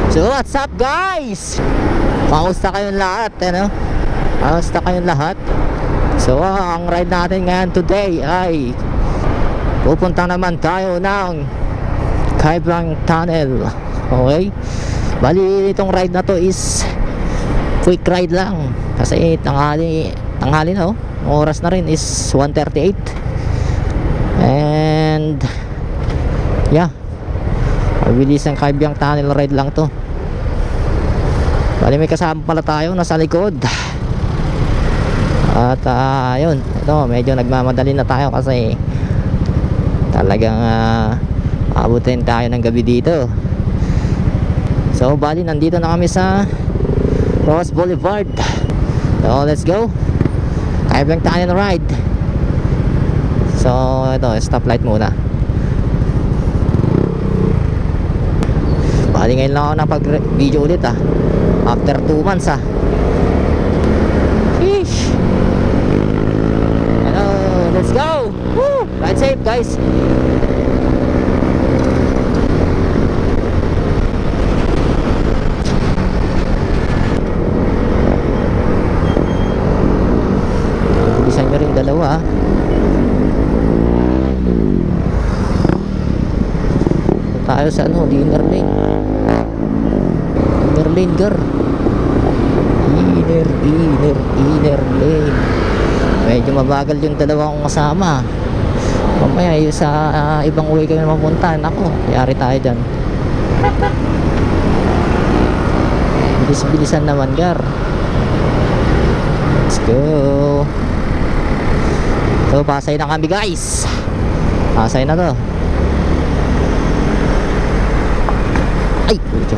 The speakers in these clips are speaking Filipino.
So what's up guys? Kamusta kayong lahat? Ano? Kamusta kayong lahat? So ang ride natin ngayon today ay pupunta naman tayo ng Kaibang Tunnel. Okay? Bali itong ride na to is quick ride lang kasi tanghali na oh. Oras na rin is 1:38. And yeah, mabilis ang Kaibang Tunnel ride lang to. Bali may kasama pala tayo nasa likod. At yun, ito medyo nagmamadali na tayo kasi talagang abutin tayo ng gabi dito. So bali nandito na kami sa Ross Boulevard. So let's go, Kaibang Tunnel ride. So ito, stoplight muna. Bali ngayon lang ako napag-video ulit after 2 months Sheesh. Hello, let's go. Woo! Ride safe guys. Bilisan nyo rin dalawa tayo sa dinner lane. Inner lane gar. Inner lane. Medyo mabagal yung dalawa kong kasama. Mamaya yung sa ibang way kami mapuntahan. Ako, yari tayo dyan. Bilis-bilisan naman gar. Let's go. So Pasay na kami guys. Pasay na to. Ay, puto.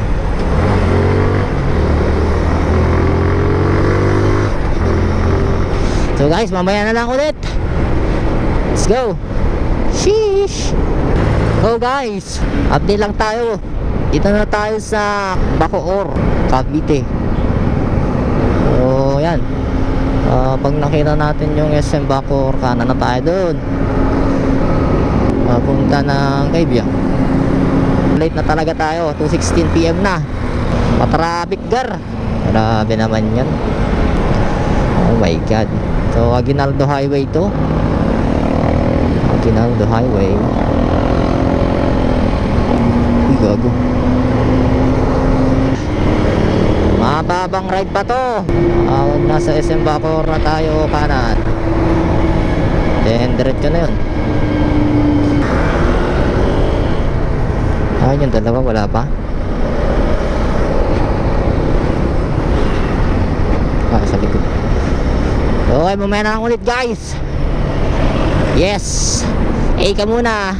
So guys, mamaya na lang ulit. Let's go. Sheesh. So guys, update lang tayo. Dito na tayo sa Bacoor, Cavite. So yan, pag nakita natin yung SM Bacoor, kanan na tayo doon. Punta ng Kaibang. Late na talaga tayo, 2:16 PM na. Matraffic gar. Grabe naman yan. Oh my god. So Aguinaldo Highway to. Aguinaldo Highway. Uy gago. Mababang ride pa to. Nasa SM Bacoor na tayo kanan. Then diretso na yun. Ayun yung dalawa, wala pa. Sa likod. Okay, mamaya na lang ulit guys. Yes. Ka muna.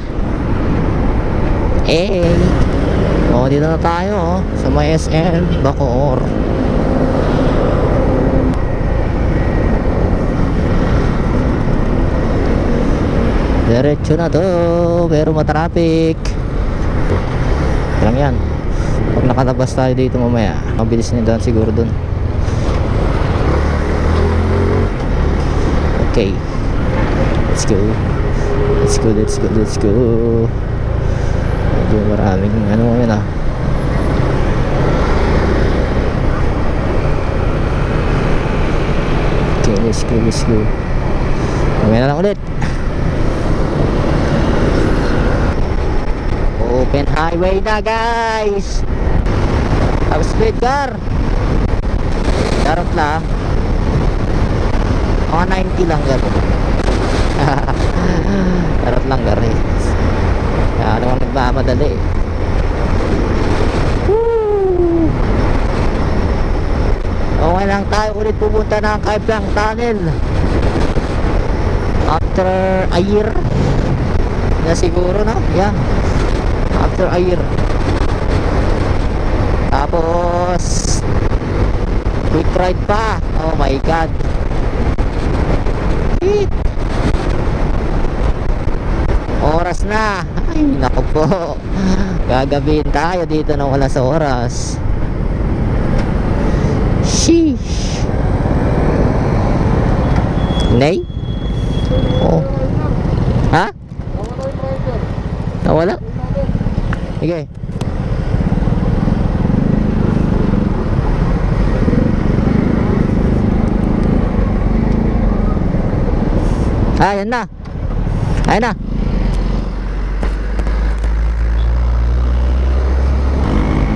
Dito na tayo sa may SM Bacoor. Diretso na to, pero matraffic lang yan. Pag nakalabas tayo dito mamaya, mabilis na doon siguro doon. Okay, let's go. Medyo maraming ngayon Okay, let's go. Mamaya na lang ulit. Open highway na guys. Top speed car. Darot lang. 90 lang gano'n. Darot lang gano'n. Kaya naman nagmamadali. Okay lang tayo ulit pupunta ng Kaibang Tunnel. After a year na siguro na. Yeah, after a year. Tapos quick ride pa. Oh my god. Oras na. Ay naku po, gagabihin tayo dito na wala sa oras. Sheesh. Nay? Oh. Ha? Nawala? Sige. Ayan na. Ayan na.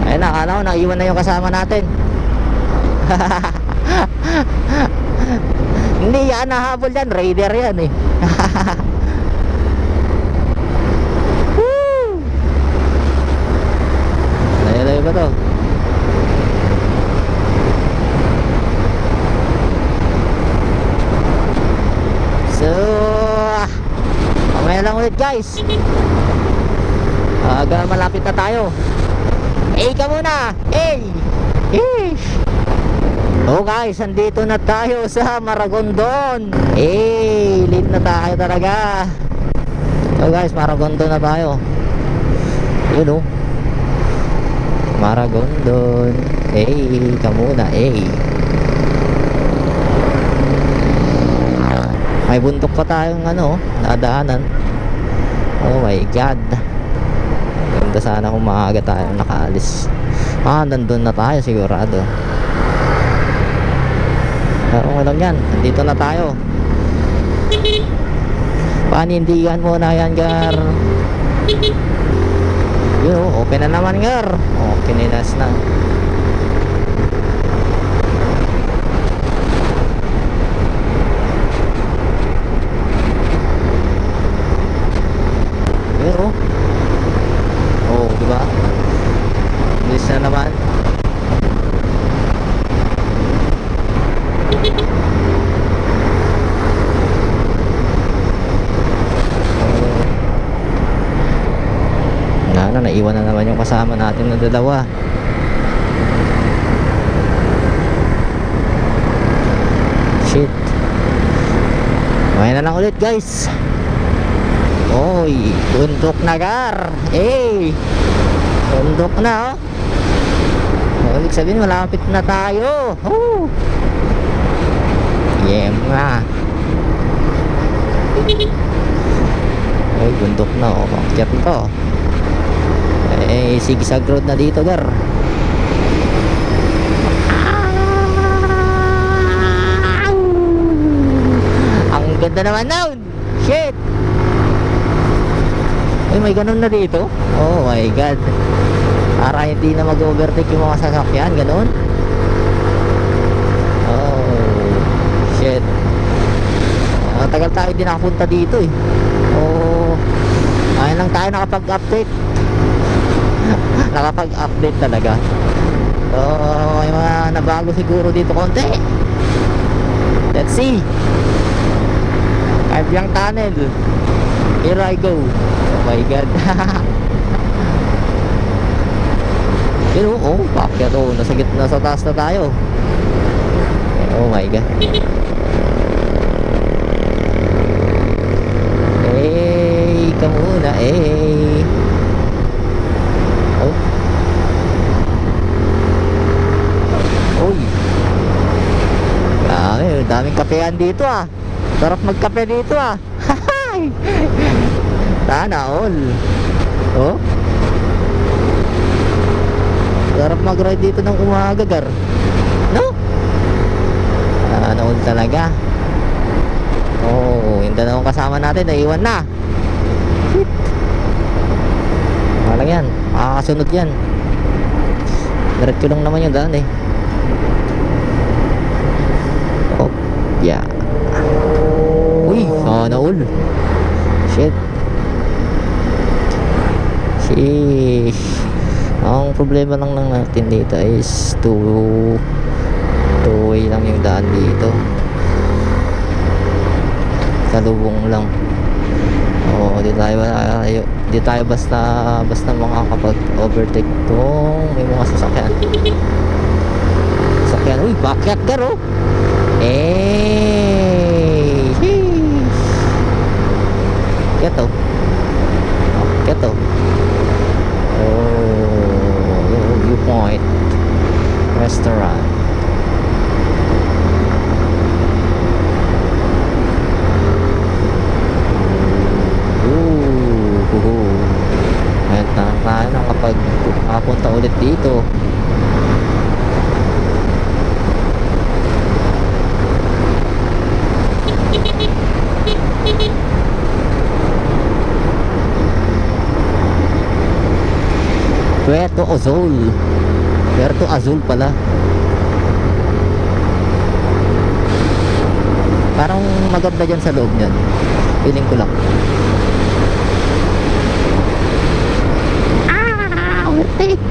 Ayan na, akala ko naiwan na yung kasama natin. Hindi yan nahabol yan, raider yan eh. Woo! Layo-layo ba to? So mamaya lang ulit guys. Malapit na tayo. Ka muna. Oh guys, andito na tayo sa Maragondon. Late na tayo talaga. So guys, Maragondon na tayo. Yun oh, Maragondon. Ka muna. May bundok pa tayong nadaanan. Oh my god. Ganda sana kung maaga tayo nakaalis. Nandun na tayo sigurado. Pero lang yan, dito na tayo. Panindigan mo na yan, Gar. Yun, open na naman, Gar. Kininas na. Yun, diba? Bilis na naman. Naiwan na naman yung kasama natin na dalawa. Shit. Mamaya na lang ulit guys. Oy, bundok na, Gar. Bundok na ibig sabihin malapit na tayo. Nga. Bundok na Akyat to. Sigsag road na dito, Gar. Ang ganda naman nun. Shit. May ganun na dito. Oh my god. Para hindi na mag-overtake yung mga sasakyan. Ganun. Oh shit. Tagal tayo din nakapunta dito eh. Ayun lang tayo nakapag-update. Nakapag-update talaga. So may mga nabago siguro dito konti. Let's see. Kabyang tunnel. Here I go. Oh my god. Yun pakyat nasa gitna, sa taas na tayo. Oh my god. Ka muna. Daming kapehan dito ah. Sarap magkape dito ah. Sana all. Sarap mag-ride dito ng umaga, Gar. No? Sana all talaga. Yung dalawang kasama natin naiwan na. Shit. Walang yan, makakasunod yan. Diretso lang naman yung daan eh. Yeah. Uy, sana all. Shit. Sheesh. Ang problema lang natin dito is two-way lang yung daan dito. Salubong lang. Di tayo basta makakapag-overtake tong may mga sasakyan. Uy, bakyat, Gar. Keto. Viewpoint Restaurant. Ayan na tayo kapag papunta ulit dito. Puerto Azul. Puerto Azul pala. Parang maganda dyan sa loob niyan. Feeling ko lang. Overtake.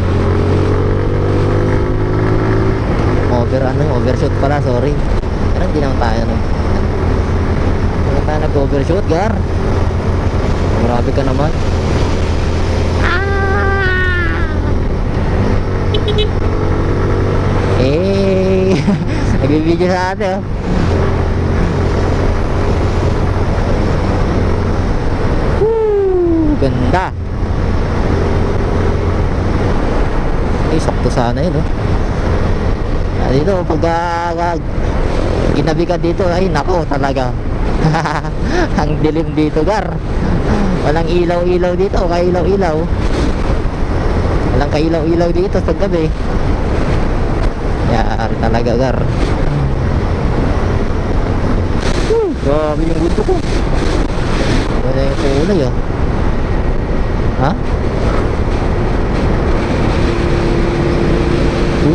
Overshoot pala, sorry. Pero hindi naman tayo hindi tayo nag-overshoot, Gar. Grabe ka naman. Nagbibideo sa atin, ganda. Sakto sana yun, dito pag ginabi ka dito, ay nako talaga. Ang dilim dito, Gar. Walang ilaw-ilaw dito, kailaw-ilaw. Walang kailaw-ilaw dito sa gabi. Yan talaga, Gar. Grabe yung gusto ko. Wala yung kulay, ha?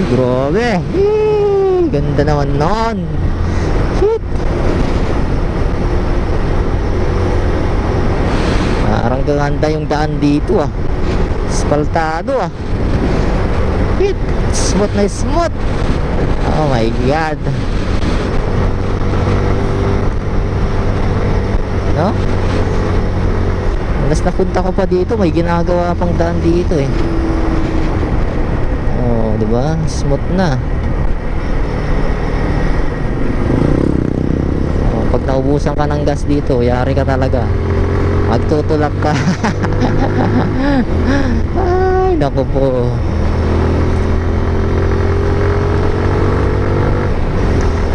Grabe. Ganda naman nun. Shit. Parang ganda yung daan dito, aspaltado, Shit. Smooth na smooth. Oh my god. No? Mas napunta ko pa dito, may ginagawa pang daan dito, Oh, diba? Smooth na. Oh, pag naubusan ka ng gas dito, yari ka talaga. Magtutulak ka. Ay, naku po.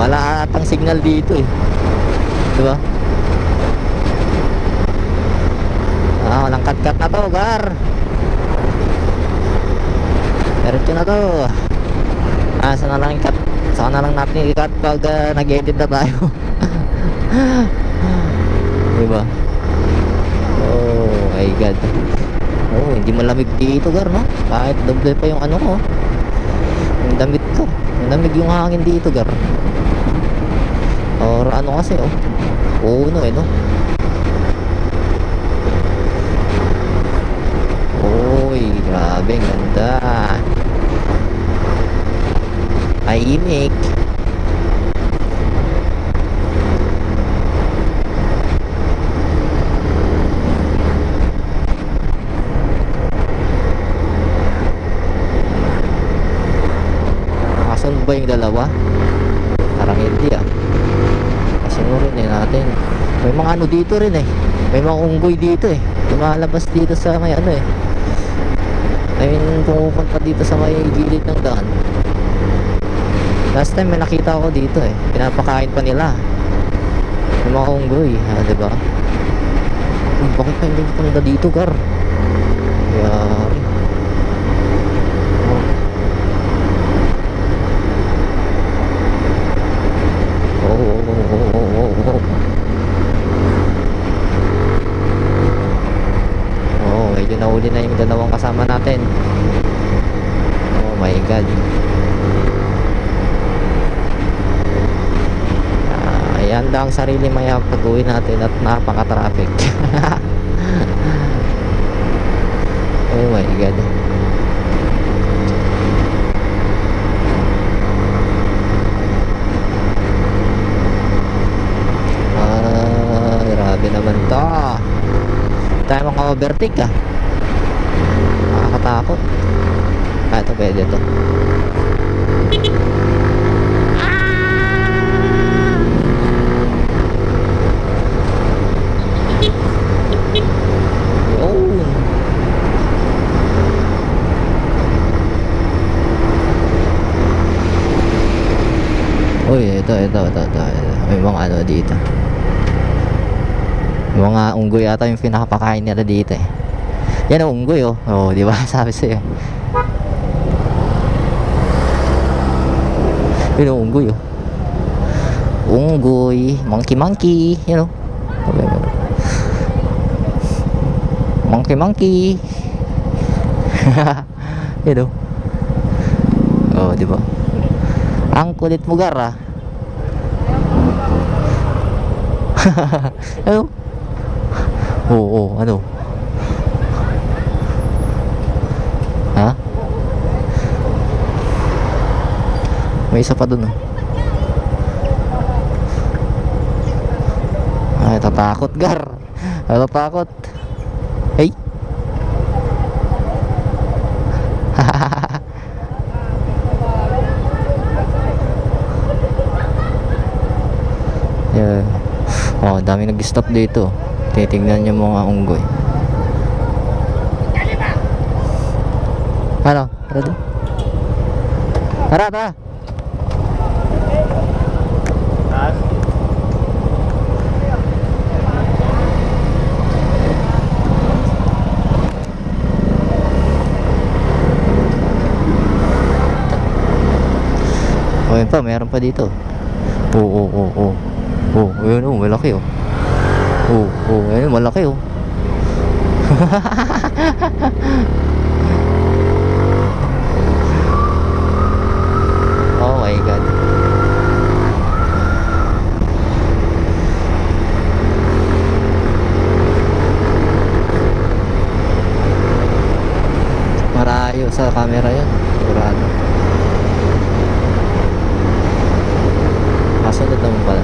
Wala atang signal dito, diba? Walang cut-cut na to, Gar. Diretso na to. Saan na lang i-cut? Saan na lang natin i-cut pag nag-edit na tayo. Diba? Oh my god. Oh, hindi malamig dito, Gar, no? Kahit doble pa yung ano ko, yung damit ko. Malamig yung hangin dito, Gar. Or ano kasi, puno, no? Uy, grabe, ganda. Tahimik. Nakasunod ba yung dalawa? Parang hindi, Kasunurin natin. May mga ano dito rin, may mga unggoy dito, lumalabas dito sa may ano, I mean, pumupunta dito sa may gilid ng daan. Last time may nakita ako dito, pinapakain pa nila yung mga unggoy, diba? Bakit pa hindi punta dito, Gar? Yari. Medyo nahuli na yung dalawang kasama natin. Oh my god. Ihanda ang sarili maya pag-uwi natin at napaka-traffic. Oh my god. Grabe naman to. Tayo maka-overtake, nakakatakot. Ito pwede to. Uy, ito. May mga ano dito. Mga unggoy ata yung pinakapakain nila dito, Yan ang unggoy, Oh, di ba? Sabi sa'yo. Yun ang unggoy, Unggoy, monkey, Monkey. Yun o. Oh, di ba? Ang kulit mo, Gar, ah. Ano? Oo, ano? Ha? May isa pa dun, oh. Ay, tatakot, Gar. Tatakot. Hey. Yeah. Oh, dami nag-stop dito. Titingnan yung mga unggoy. Ano? Tara doon. Tara, tara. Oh, yun pa, meron pa dito. Oo. Oh, ayun, oh, malaki, oh. Ayun, malaki, oh. Oh my God. Marayo sa camera yan. Sigurado. Masunod naman pala.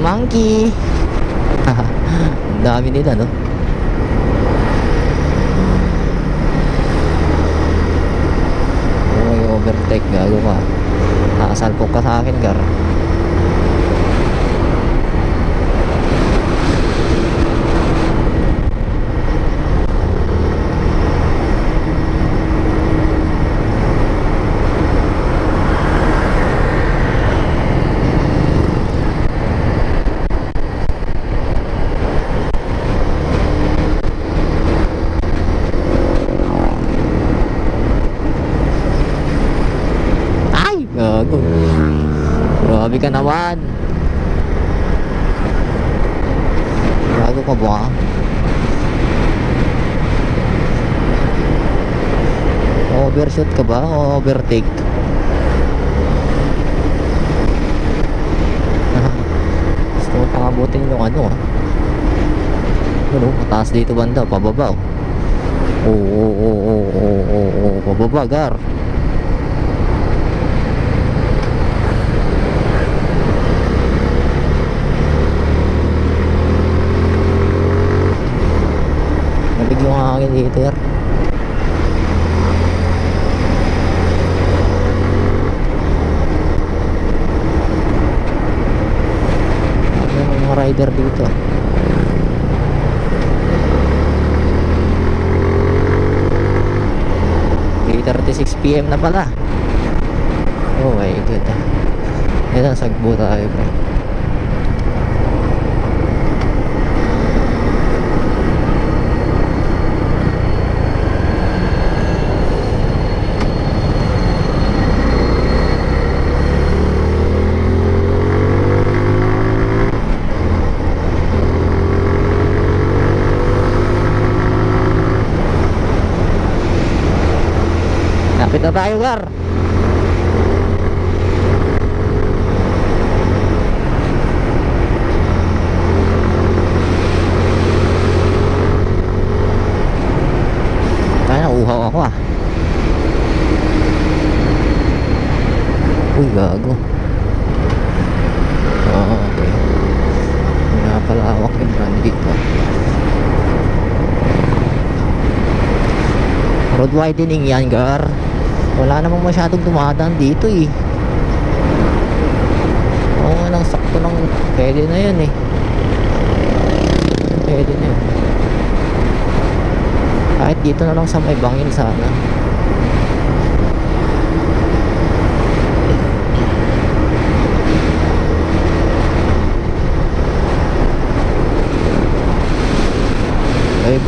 Monkey. Ang dami nila, no? Oh, yung overtake, gago ka. Nakasalpok ka sa akin, Gar. Gago. Grabe ka naman. Gago ka ba? Overshoot ka ba o overtake? Gusto mo pangabutin yung ano, ah. Ano, mataas dito banda, pababa, oh. Oo, pababa, Gar. Yung hangin dito, Gar. May mga rider dito. 3:36 PM na pala. Oh my God. Yan, sagbo tayo, bro. Lapit na tayo, Gar. Kaya nauuhaw ako, ah. Uy, gago. Oh, okay. Napalawak yung brand dito. Road widening yan, Gar. Wala namang masyadong dumadaan dito, eh. Oo nga lang, sakto lang. Pwede na yan, eh. Pwede na yan. Kahit dito na lang sa may bangin sana.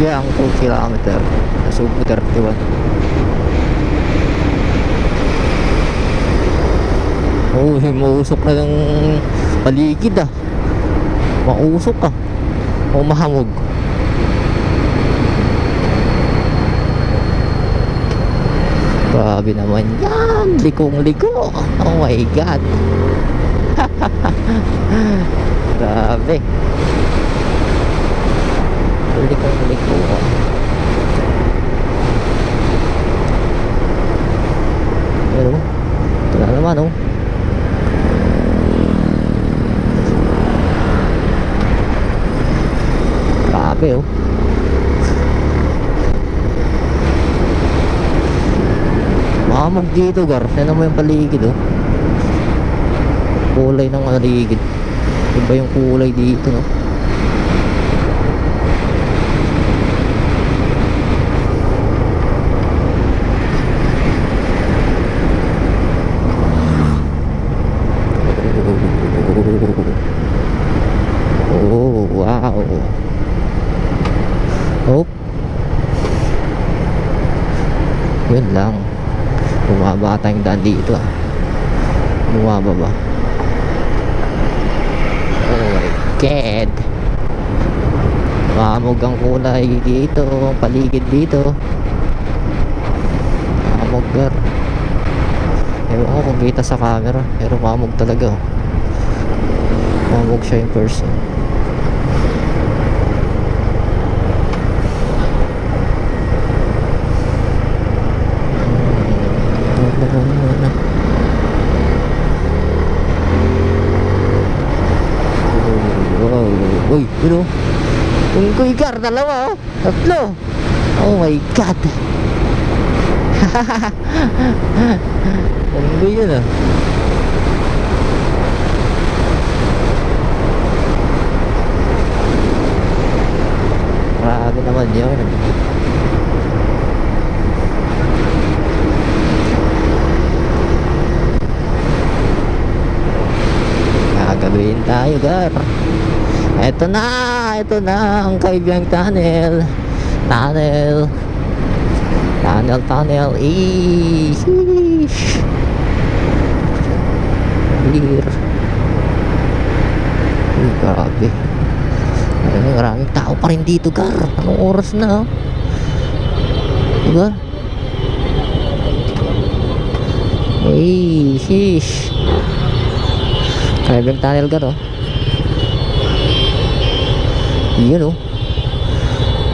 Biyang 2 kilometer. Nasubo 31. Oh, mausok na ng paligid ah. Mausok ah. O mahamog. Grabe naman yan. Likong-liko. Oh my God. Grabe. Likong-liko. Pero, wala naman oh. Grabe oh. Mahamog dito gar. Tignan mo yung paligid oh. Kulay ng paligid. Iba yung kulay dito no. Oh wow. Oh. Yun lang. Bumaba tayong daan dito ah. Bumaba ba? Oh my God. Mahamog ang kulay dito. Paligid dito. Mahamog gar. Ewan ko kung kita sa camera. Pero mahamog talaga oh. Mahamog siya in person. Uy, yun o. Unggoy gar, dalawa o. Tatlo. Oh my God. Unggoy yun ah. Grabe naman yun. Gagawin tayo gar. Ito na ang Kaibyang Tunnel. Tunnel. Sheesh. Clear. Uy, grabe. Ay, maraming tao pa rin dito gar. Anong oras na? Diba? Hey, sheesh. Kaibyang Tunnel gar oh. Yun oh.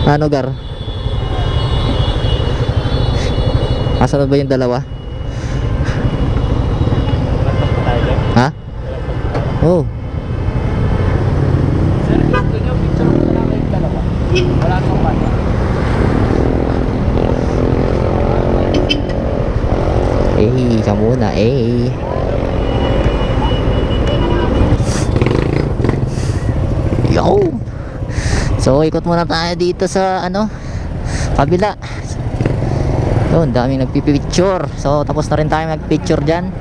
Ano gar? Asan ba yung dalawa? Ha? Oh. Wala nang bata. Ka muna Yo. So ikot muna tayo dito sa ano, kabila. Yun, daming nagpipicture. So tapos na rin tayo magpicture dyan.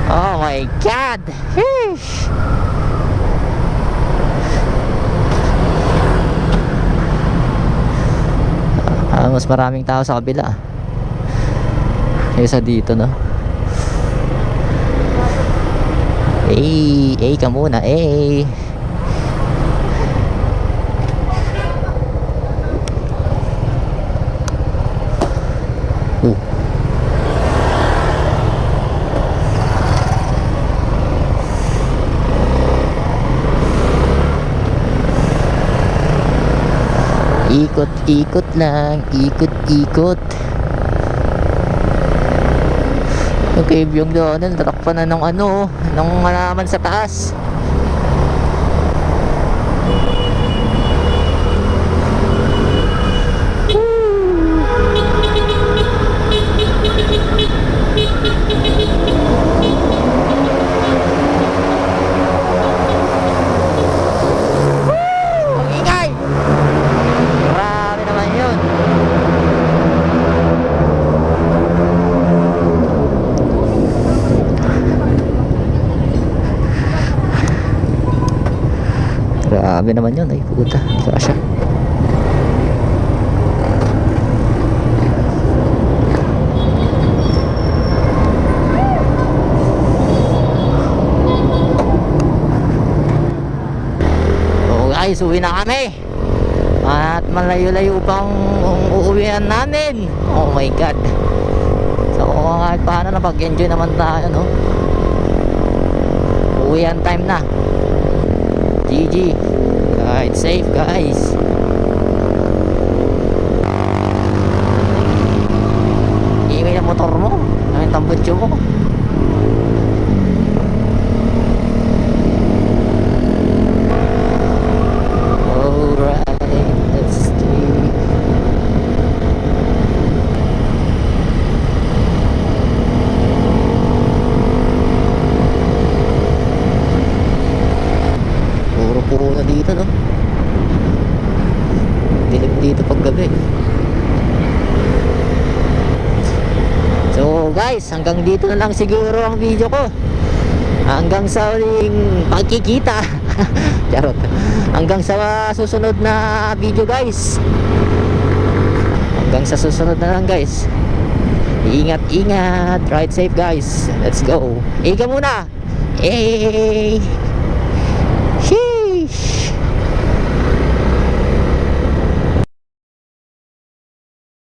Oh my God. Sheesh. Mas maraming tao sa kabila kaysa dito no. Ka muna Ikot lang, ikot. Okay, yung doon, tatakpan na ng ano, ng halaman sa taas. Grabe naman yun. Ay puta. Kasya. So guys, uwi na kami. At malayo-layo pang uuwihan namin. Oh my god. So kahit paano napag-enjoy naman tayo, no? Uwihan time na. GG. Ride safe guys. Ingay ang motor mo. Ang tambutso mo. Alright, let's see. Puro na dito, no? Dilim dito pag gabi. So guys, hanggang dito na lang siguro ang video ko. Hanggang sa uling pagkikita. Charot. Hanggang sa susunod na video guys. Hanggang sa susunod na lang guys. Ingat, ride safe guys. Let's go. Iga muna. Hey.